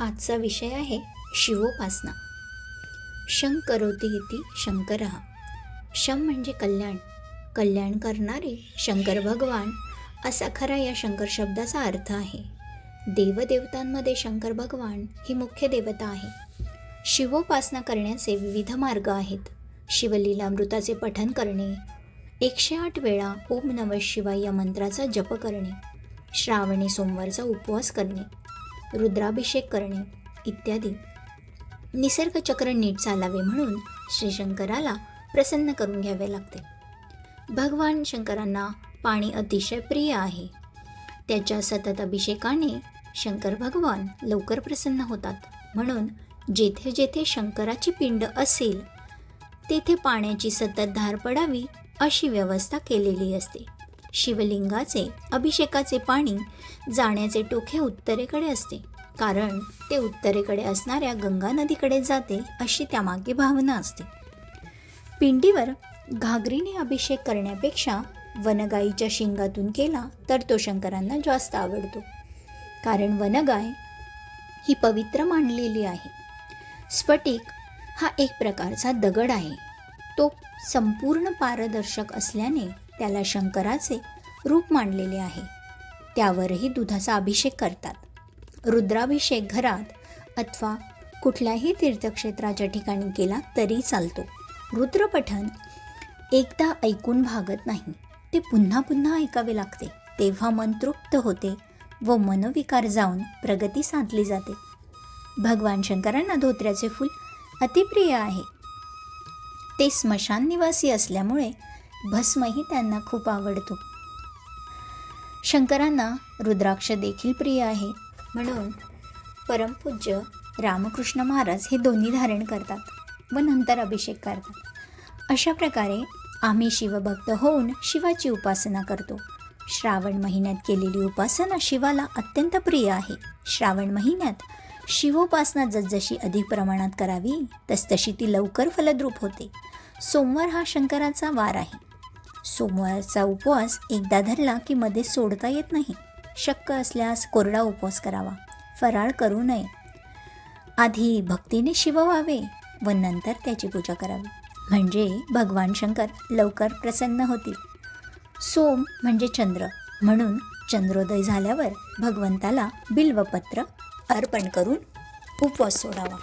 आजचा विषय आहे शिवोपासना. शं करोति इति शंकरः. शं म्हणजे कल्याण, कल्याण करणारे शंकर भगवान असा खरा या शंकर शब्दाचा अर्थ आहे. देवदेवतांमध्ये शंकर भगवान ही मुख्य देवता आहे. शिवोपासना करण्याचे विविध मार्ग आहेत. शिवलीलामृताचे पठन करणे, 108 वेळा ओम नमः शिवाय या मंत्राचा जप करणे, श्रावणी सोमवारचा उपवास करणे, रुद्राभिषेक करणे इत्यादी. निसर्गचक्र नीट चालावे म्हणून श्री शंकराला प्रसन्न करून घ्यावे लागते. भगवान शंकरांना पाणी अतिशय प्रिय आहे. त्याच्या सतत अभिषेकाने शंकर भगवान लवकर प्रसन्न होतात. म्हणून जेथे जेथे शंकराची पिंड असेल तेथे पाण्याची सतत धार पडावी अशी व्यवस्था केलेली असते. शिवलिंगाचे अभिषेकाचे पाणी जाण्याचे टोक हे उत्तरेकडे असते, कारण ते उत्तरेकडे असणाऱ्या गंगा नदीकडे जाते अशी त्यामागे भावना असते. पिंडीवर घागरीने अभिषेक करण्यापेक्षा वनगाईच्या शिंगातून केला तर तो शंकरांना जास्त आवडतो, कारण वनगाय ही पवित्र मानलेली आहे. स्फटिक हा एक प्रकारचा दगड आहे. तो संपूर्ण पारदर्शक असल्याने त्याला शंकराचे रूप मानलेले आहे. त्यावरही दुधाचा अभिषेक करतात. रुद्राभिषेक घरात अथवा कुठल्याही तीर्थक्षेत्राच्या ठिकाणी केला तरी चालतो. रुद्रपठण एकदा ऐकून भागत नाही, ते पुन्हा पुन्हा ऐकावे लागते. तेव्हा मन तृप्त होते व मनोविकार जाऊन प्रगती साधली जाते. भगवान शंकरांना धोत्र्याचे फूल अतिप्रिय आहे. ते स्मशान निवासी असल्यामुळे भस्मही त्यांना खूप आवडतो. शंकरांना रुद्राक्ष देखील प्रिय आहे. म्हणून परमपूज्य रामकृष्ण महाराज हे दोन्ही धारण करतात व नंतर अभिषेक करतात. अशा प्रकारे आम्ही शिवभक्त होऊन शिवाची उपासना करतो. श्रावण महिन्यात केलेली उपासना शिवाला अत्यंत प्रिय आहे. श्रावण महिन्यात शिवोपासना जसजशी अधिक प्रमाणात करावी तसतशी ती लवकर फलद्रूप होते. सोमवार हा शंकराचा वार आहे. सोमवारचा उपवास एकदा धरला की मध्ये सोडता येत नाही. शक्य असल्यास कोरडा उपवास करावा, फराळ करू नये. आधी भक्तीने शिव व्हावे व नंतर त्याची पूजा करावी, म्हणजे भगवान शंकर लवकर प्रसन्न होतील. सोम म्हणजे चंद्र, म्हणून चंद्रोदय झाल्यावर भगवंताला बिल्वपत्र अर्पण करून उपवास सोडावा.